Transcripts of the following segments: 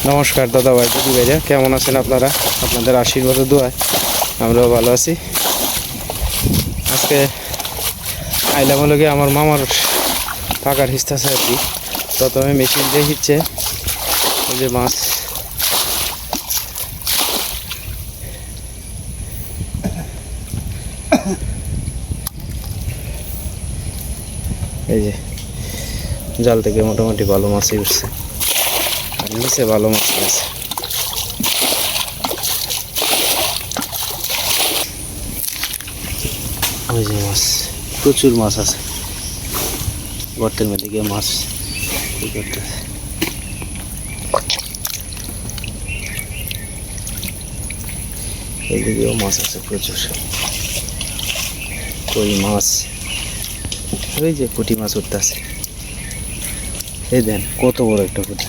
নমস্কার দাদা ভাই দিদি ভাইরা, কেমন আছেন আপনারা? আপনাদের আশীর্বাদ দোয়ায় আমরাও ভালো আছি। আজকে আইলাম হলো গিয়ে আমার মামার পাকার হিস্তা আছে আর কি। প্রথমে মেশিন দিয়ে হিচ্ছে ওই যে মাছ, এই যে জাল থেকে মোটামুটি ভালো মাছই উঠছে, আর নিচে ভালো মাছ আছে। ওই যে মাছ, প্রচুর মাছ আছে গর্তের মধ্যে গিয়ে মাছ কি করতেছে। এইদিকেও মাছ আছে প্রচুর, কই মাছ, ওই যে পুঁটি মাছ উঠতেছে। এই দেন কত বড় একটা পুঁটি,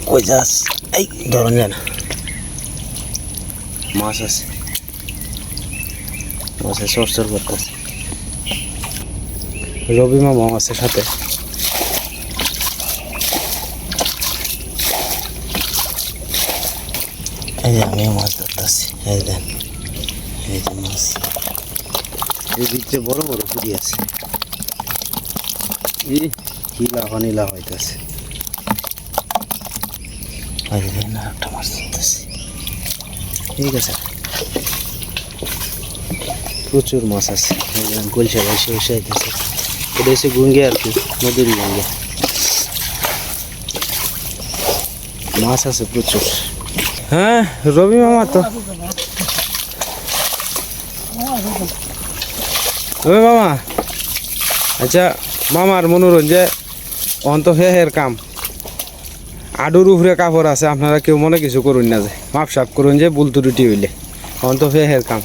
কই যাস, এই ধরন যায় না, মাছ আছে, মাছে চরচর করতেছে। রবি মামা মাছের সাথে এই যে আমিও মাছ ধরতেছি। এই দেন এই যে মাছ, এই ভিতরে বড় বড় পুঁটি আছে, কি লাফা নীলা হইতেছে। একটা মাছ ধরতেছি, ঠিক আছে, প্রচুর মাছ আছে। গোলসা বসে বসে আইতেছে, এটা হচ্ছে গুঙ্গে আর কি, নদীর গুঙ্গে মাছ আছে প্রচুর। হ্যাঁ রবি মামা তো, রবি মামা, আচ্ছা মামার মনোরঞ্জন অন্ত হের কাম আডুর উপরে কাপড় আছে, আপনারা কেউ মনে কিছু করুন না, যে মাপ সাপ করুন যে বুল ত্রুটি হইলে অন্ত হের কাম।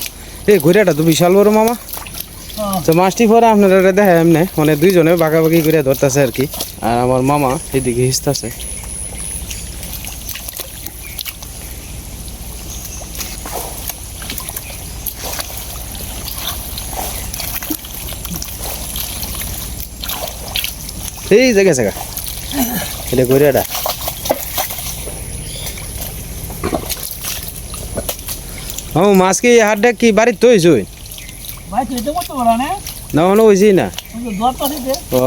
এই ঘুরিয়াটা তো বিশাল বড় মামা, তো মাছটি পরে আপনারা দেখে এমনি মানে দুইজনে বাঁকাবাকি করে ধরতেছে আর কি। আর আমার মামা এদিকে হিসতেছে। এই জায়গা জায়গা এটা ঘুরিয়াটা, ও মাছ কি হাটটা কি বাড়ির তো হয়েছে না মনে হয়েছি না? ও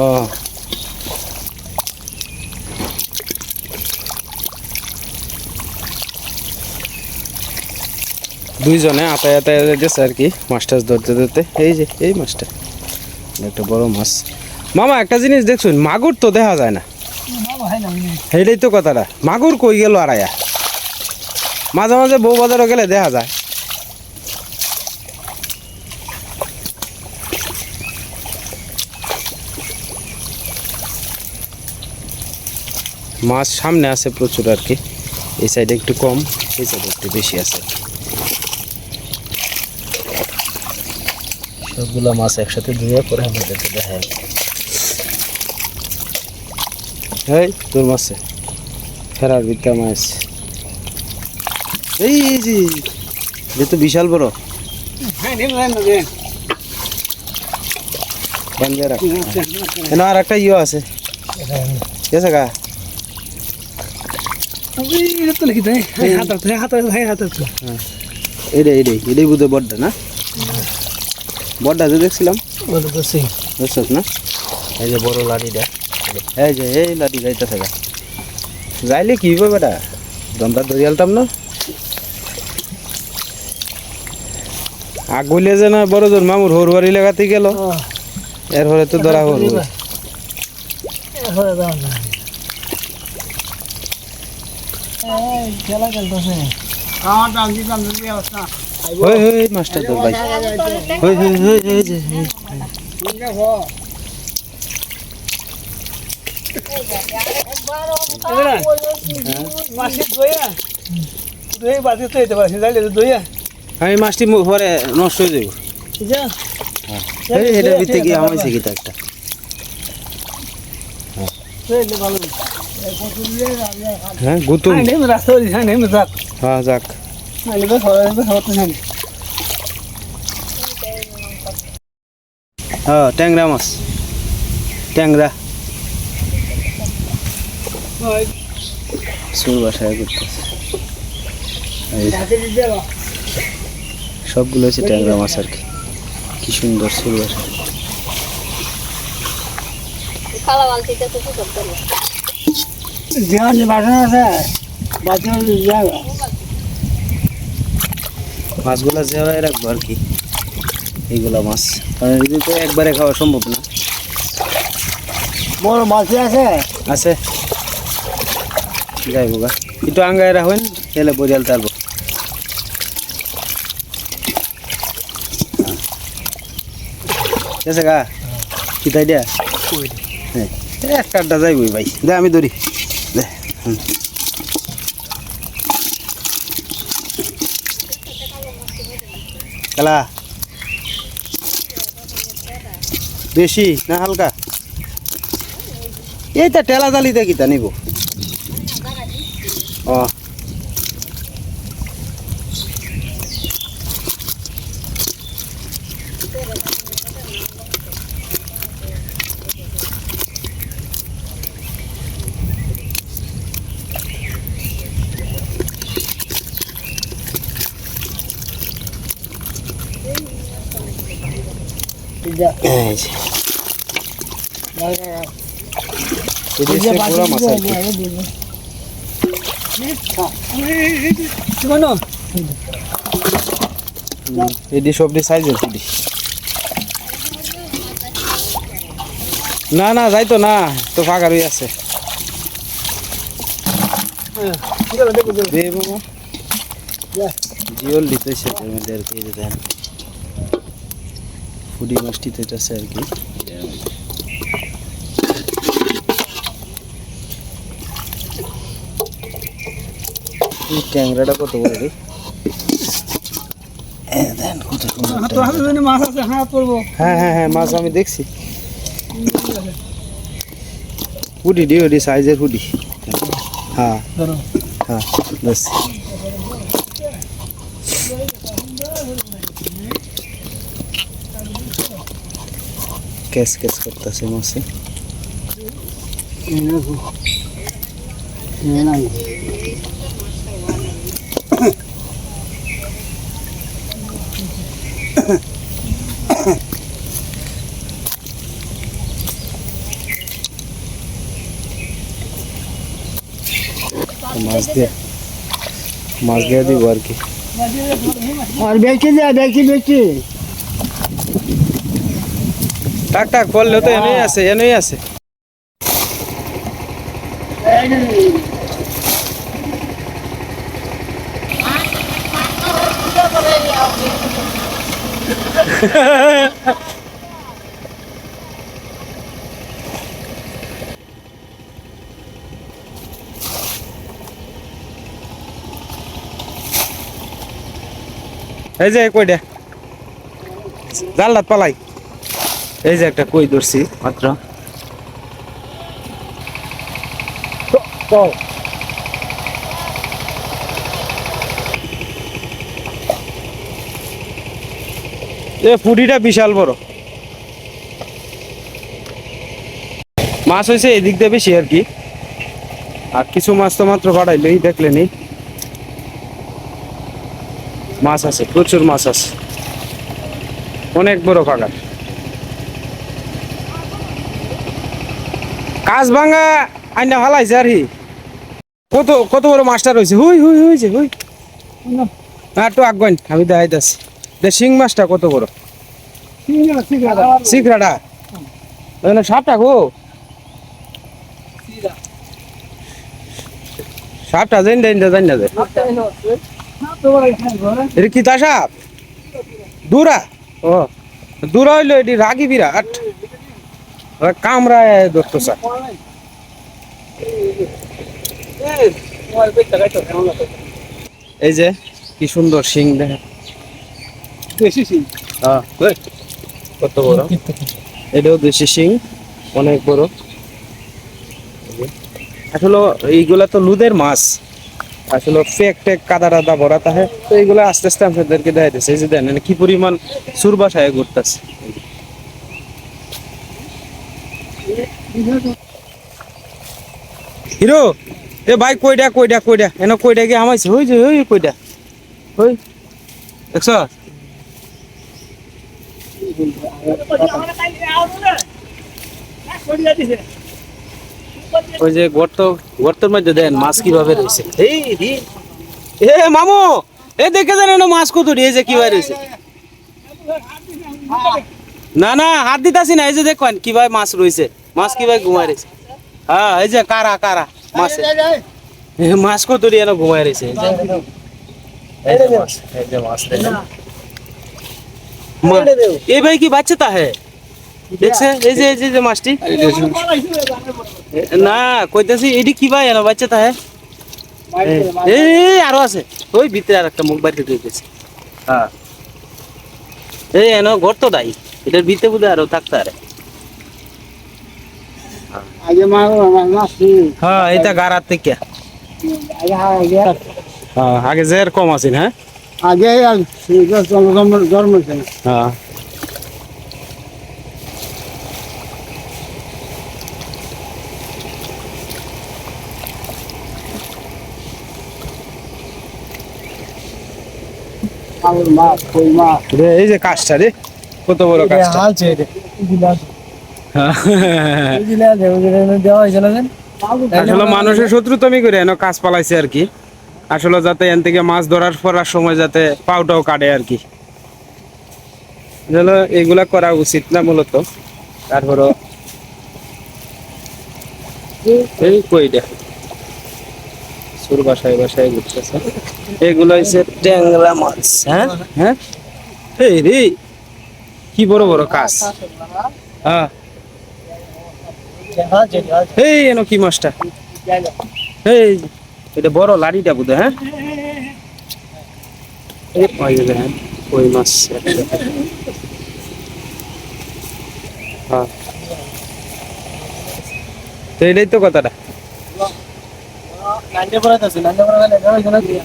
দুইজনে আতায় আতায় গেছে আর কি মাছ টাছ ধরতে ধরতে। এই যে এই মাছটা একটা বড় মাছ। মামা একটা জিনিস দেখছুন, মাগুর তো দেখা যায় না, এইটাই তো কথাটা, মাগুর কই গেল আড়াইয়া। মাঝে মাঝে বউ বাজারও গেলে দেখা যায়। মাছ সামনে আছে প্রচুর আর কি, এই সাইডে একটু কম, এই সাইডে একটু বেশি আছে। সবগুলো মাছ একসাথে ধুয়ে পরে আমাদেরকে দেখায়। এই তোর মাছে ফেরার বিদ্যা মাছ, এই যে যে তো বিশাল বড়। আর একটা ইয়ে আছে গেছে গা, এটাই বুঝে বড্ডা না, বড্ডা যে দেখছিলাম বুঝছস না? এই যে বড় লাঠিটা, এই যে এই লাঠি যাইতে থাকা, যাইলে কি হবে বেটা, দমটা ধরে আলতাম না। আগুলে যে না বড় জোর মামুর হরবাড়ি লাগাতে গেল, এর হলে তো ধরা হল। মাছটা তোর ভাই, আমি মাছটি পরে নষ্ট হয়ে যাবো। এটার ভিতরে কি আমাইছে কি একটা, হ্যাঁ গুতুম, হ্যাঁ যাক। হ্যাঁ ট্যাংরা মাছ, ট্যাংরা সুর বাসায় করতেছে সবগুলো হচ্ছে ট্যাংরা মাছ আর কি। কি সুন্দর সুর বাসা। মাছগুলা যেভাবে রাখবো আর কি, এইগুলা মাছ কারণ এগুলো তো একবারে খাওয়া সম্ভব না। বড় মাছ আছে আছে যাইব গা, একটু আঙ্গায় রাখবেন তাহলে বোঝাল তারবো। ঠিক আছে গা, কি তাই দিয়া হ্যাঁ একটা আড্ডা যাইবই ভাই, দে আমি ধরি দে। খেলা বেশি না হালকা? এইটা টেলা জালিতে কিতা নিব? ও এই যে পুরা মাছ আর কি। এডি সবটি সাইজের ফুটি। না না যাইতো না তো ফাঁকা রই আছে। জিওল দিতেছে মধ্যে আর কি, দেন ফুডি মাছটি তো আছে আর কি। এই ট্যাংরাটা কত বড় রে? দেন কত সুন্দর মাছ আছে। হ্যাঁ পড়বো। হ্যাঁ হ্যাঁ হ্যাঁ মাছ আমি দেখছি। ফুডি ডি ওডি সাইজের ফুডি। হ্যাঁ হ্যাঁ বাস। কেস কেস করতেছে মাছে। মাছ দিয়ে দিব আর কি। আর বেশি বেশি টাক টাক করলে তো এনেই আছে এনেই আছে। এই যে কইটা জালটা পালাই। এই যে একটা কই ধরছি মাত্র। এ ফুডিটা বিশাল বড় মাছ হয়েছে, এদিক দিয়ে বেশি আর কি। আর কিছু মাছ তো মাত্র বাড়াইলেই দেখলেনি। মাছ আছে, প্রচুর মাছ আছে, অনেক বড় ফাঁকা। কাজ ভাঙা আইনা ফালাইছে আর কি। কত কত বড় মাছটা রয়েছে। হুই হুই হয়েছে হুই। একটু আগুন আমি দেখাইতেছি। শিং মাছটা কত বড়। শিখরাটা সাপটা গো, সাপটা জানি জানি না যায়। এটা কি তা সাপ? দূরা? ও দূরা হইলো এটি রাগি বিরাট কামড়ায় ধরতো স্যার। এই যে কি সুন্দর শিং দেখে, কত বড়। এটাও দেশি শিং, অনেক বড়। আসলে এইগুলা তো লুদের মাছ, আসলে ফেক টেক কাদা টাদা ভরা থাকে তো এইগুলো আস্তে আস্তে আপনাদেরকে দেখা দিচ্ছে। এই যে দেন কি পরিমাণ সুর বাসায় ঘুরতেছে। হিরো এ ভাই কইডা কইডা কইডা এনে কইডা কি আমাইছে হই যে হই কইডা হই দেখছ ওই যে গর্তের মধ্যে দেন মাছ কিভাবে রয়েছে এ মামু এ দেখে জানেন না মাছ কত এই যে কিভাবে রয়েছে না না হাত দিতাছি না এই যে দেখেন কিভাবে মাছ রয়েছে মাছ কিভাবে ঘুমাই রয়েছে হ্যাঁ এই যে কারা কারা মাছ মাছ কত এনে ঘুমাই রয়েছে এ ভাই কি বাচ্চাটা হে দেখছে এই যে মাছটি না কইতাছি এডি কি ভাই এনে বাচ্চাটা হে এই আরো আছে ওই ভিতরে আর একটা মুখ বাইরে দিতেছে হ্যাঁ এই এনে গর্ত দাই এটার ভিতরে বুঝে আরো থাকতে আরে আগে মাছ হ্যাঁ এটা গারাত থেকে হ্যাঁ আগে জের কম আছেন হ্যাঁ আগে জন্ম হ্যাঁ মাছ কই মাছ রে এই যে কাজটা রে কত বড় কাজটা হালছে হ্যাঁ। দেওয়া হয়েছে না আসলে মানুষের শত্রুতামি করে এনে কাজ পালাইছে আর কি আসলে যাতে এন থেকে মাছ ধরার পড়ার সময় যাতে পাউটাও কাটে আর কি আসলে এগুলা করা উচিত না মূলত তারপরও এই কইটা সুর বাসায় বাসায় ঘুরতেছে এগুলো হচ্ছে ট্যাংরা মাছ হ্যাঁ হ্যাঁ এই রে কি বড় বড় কাজ হ্যাঁ এই এনো কি মাছটা এই এটা বড় লাড়িটা বুঝে হ্যাঁ এই পাই গেলে হ্যাঁ ওই মাছ একসাথে হ্যাঁ তো এটাই তো কথাটা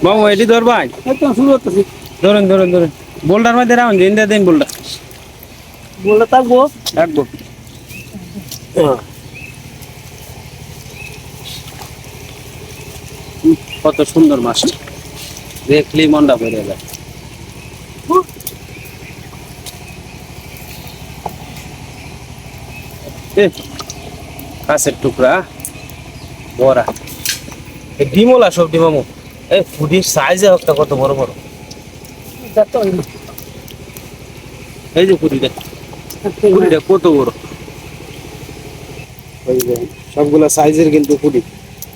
মামু এটি ধরবাই ধরেন ধরেন ধরেন বোল্ডার মধ্যে রাখুন ইন্ডিয়া দিন বোল্ডার বলে থাকবো রাখবো কত সুন্দর মাছটা দেখলি মনটা ভরে যায় কাছের টুকরা বড়া এই ডিমলা সব ডিমামু এই ফুডির সাইজে একটা কত বড় বড় এই যে ফুডিটা কত বড় ওই যে সবগুলা সাইজের কিন্তু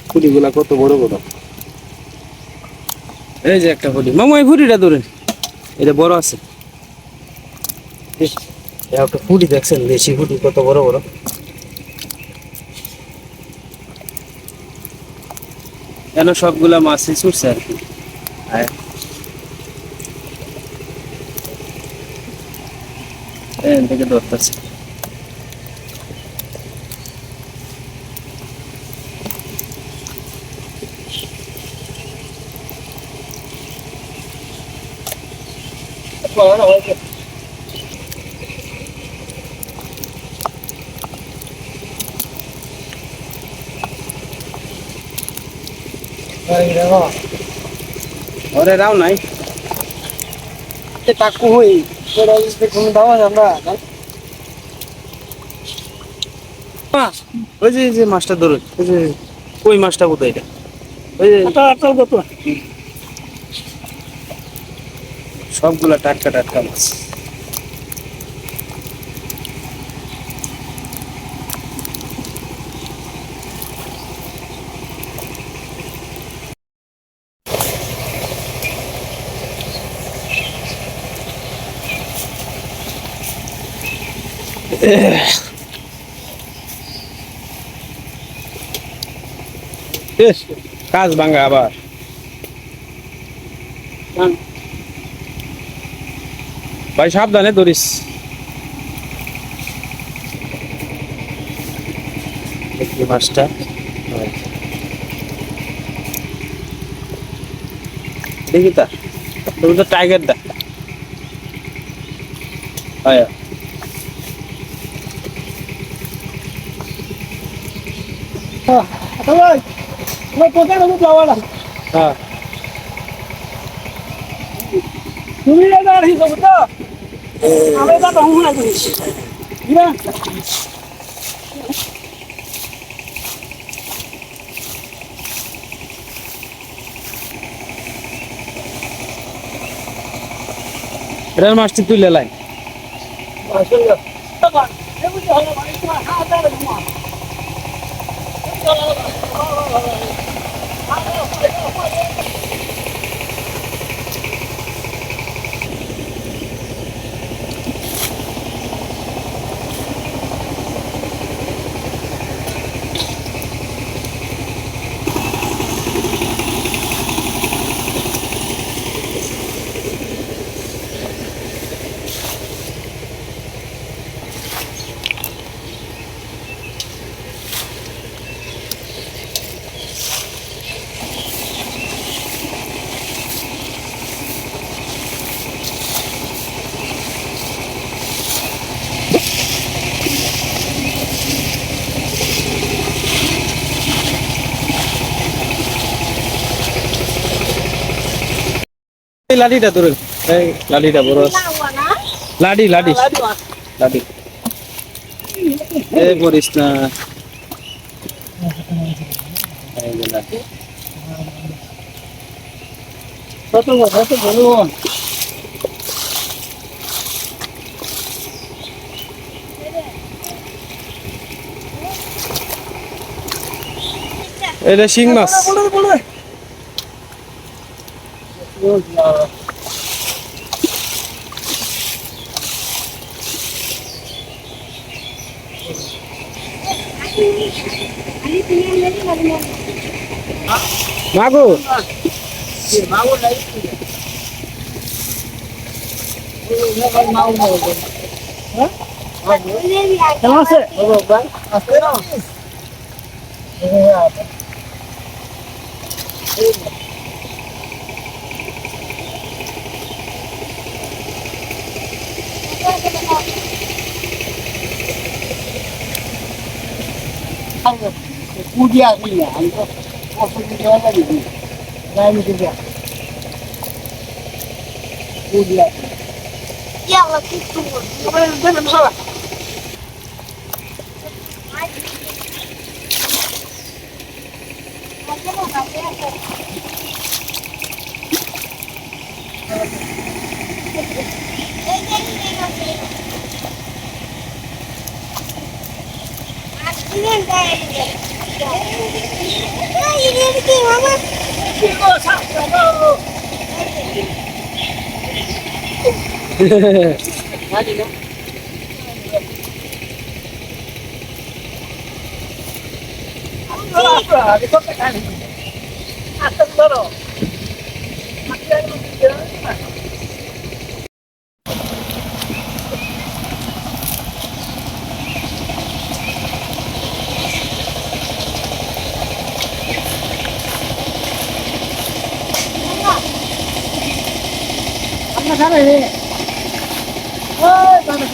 ফুডিগুলা কত বড় বড় এই যে একটা ফুডি মামু এই ফুডিটা ধরেন এটা বড় আছে একটা ফুডি দেখছেন দেশি ফুডি কত বড় বড় কেন সবগুলা মাছই ছুটছে আর কি এখান থেকে ধরতেছে ওরে রাও নাই টাকু হই কোনো দাওয়া আমরা ওই যে এই যে মাছটা ধরুন ওই যে ওই মাছটা কোথায় এটা ওই যে সবগুলা টাটকা টাটকা মাছ কাজ ভাঙা আবার ভাই সাবধানে ধরিস মাছটা দেখি তা তুমি তো টাইগার দা আয়া ভাই ওই কোথায় আমি যাওয়া না হ্যাঁ তুমি না দাঁড়িয়ে যাবো তো আমি তো হুঁ না করিস না এটার মাছটি তুলে লাই আসলে এমন হলো ভাই তোমার হাত ধরে ঘুমা এই লাঠিটা ধরে এই লাঠিটা বড় আছে। লাঠি লাঠি লাঠি এ করিস না এই যে লাঠি। কত বড় এটা শিং মাছ। মাগো কেমন আছে আছে না পুজিয়া দিই আমি তো পছন্দ জায়গা দিই গাড়ি দিয়ে পুজিয়া Yalla tuttum. দেন সরা আমরা জানি ওই বাবা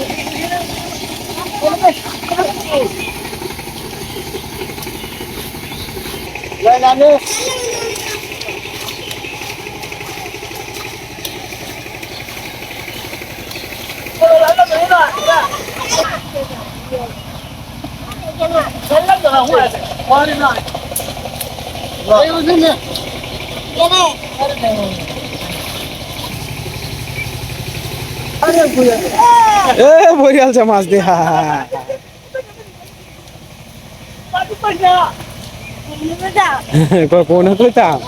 Đây là đi. এ বরিয়ালছে মাছ দিয়া কোন কইতাম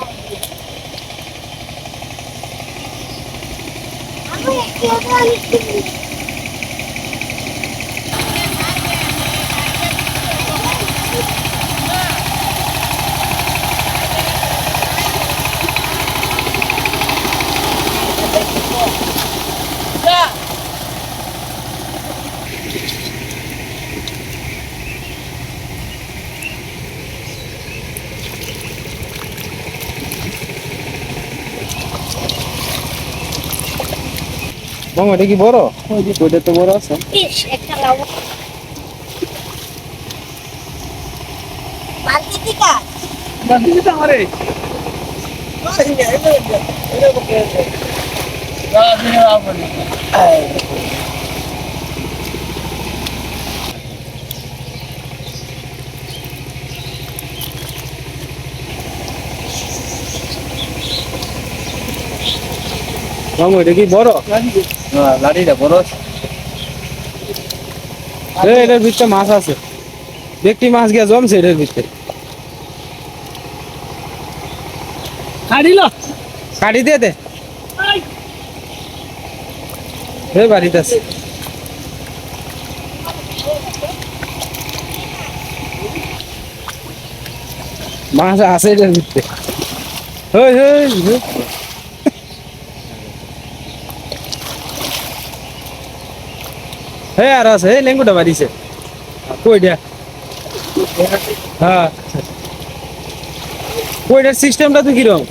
মামা এটা কি বড় ওইটা তো বড় আছে Fish, একটা লাউ। বালতি টিকা Masih kita mari. মামু এটা কি বড় হ্যাঁ লাঠিটা বড় এটার ভিতরে মাছ আছে দেখটি মাছ গিয়া জমছে এটার ভিতরে Hadilo. কাটি দিয়ে দে বাড়িতে আছে মাছ আছে এটার ভিতরে হই হই হই। আর আছে লেঙ্গুটা বাড়িছে কইটা হ্যাঁ কইটার সিস্টেমটা তো কিরকম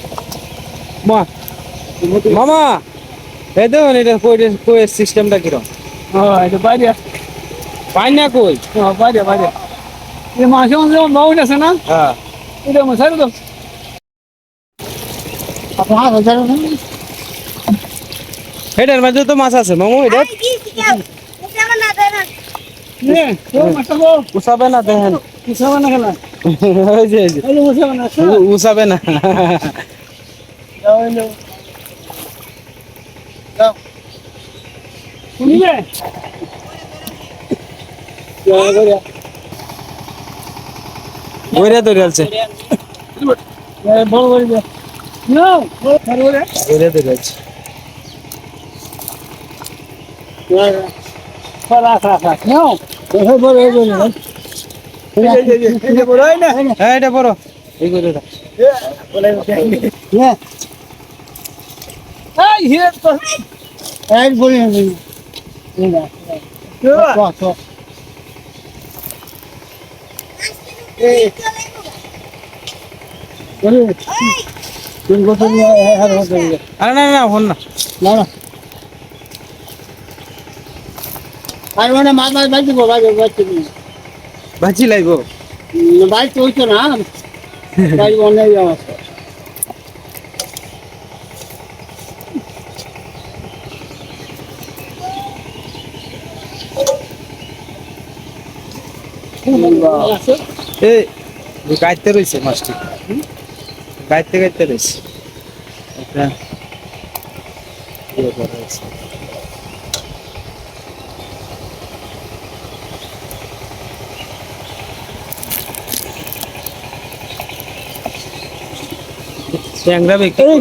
মামা এই দেখুন এটা কইয়ের সিস্টেমটা কিরকম Oh, itu banyak. পাই না কই Oh, banyak, banyak. Ini masih orang mau dah sana. হ্যাঁ Udah masuk tu. Apa hal macam ni? এটার মাঝে তো মাছ আছে মামু এটা Ay, di siap. Kita mana ada? Ni, oh macam tu. উসাবে না দেখেন Bisa mana kena? ওই যে, ওই যে। Ayo bisa mana? উসাবে না Jauh ni. Jauh. Ini ni. Jauh boleh. ওইটা ধরে আছে Boleh boleh. No, boleh boleh. ওইটা ধরে আছে No, boleh boleh boleh. Ini boleh ni. হ্যাঁ এটা বড় এই করে দাও Boleh boleh. Ya. Ay, here. Ay, boleh boleh. Ini. Tuh, tuh. Boleh. Tunggu tunggu harus tunggu. আরে না না হন না না না আর মানে মাছ মাছ বাইতে গো বাইতে বাইতে ভাজি লাগবো বাইতে হইতো না বাইতে অনেক যাওয়া এই গাইতে রয়েছে মাছটি গাইতে গাইতে রয়েছে এটা ইয়ে করা হয়েছে ট্যাংরা বিক্রি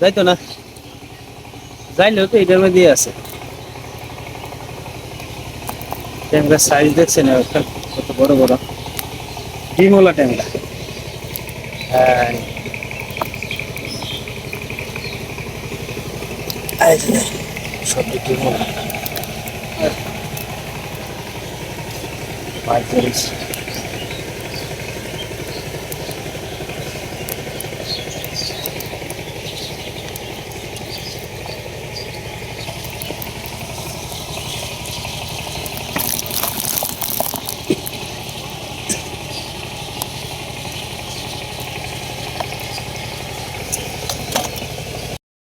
যাইতো না যাইলেও তো এটার মধ্যে আছে ট্যাংরা সাইজ দেখছেন একটা কত বড় বড় ডিমওয়ালা ট্যাংরা সব ডিমওয়ালা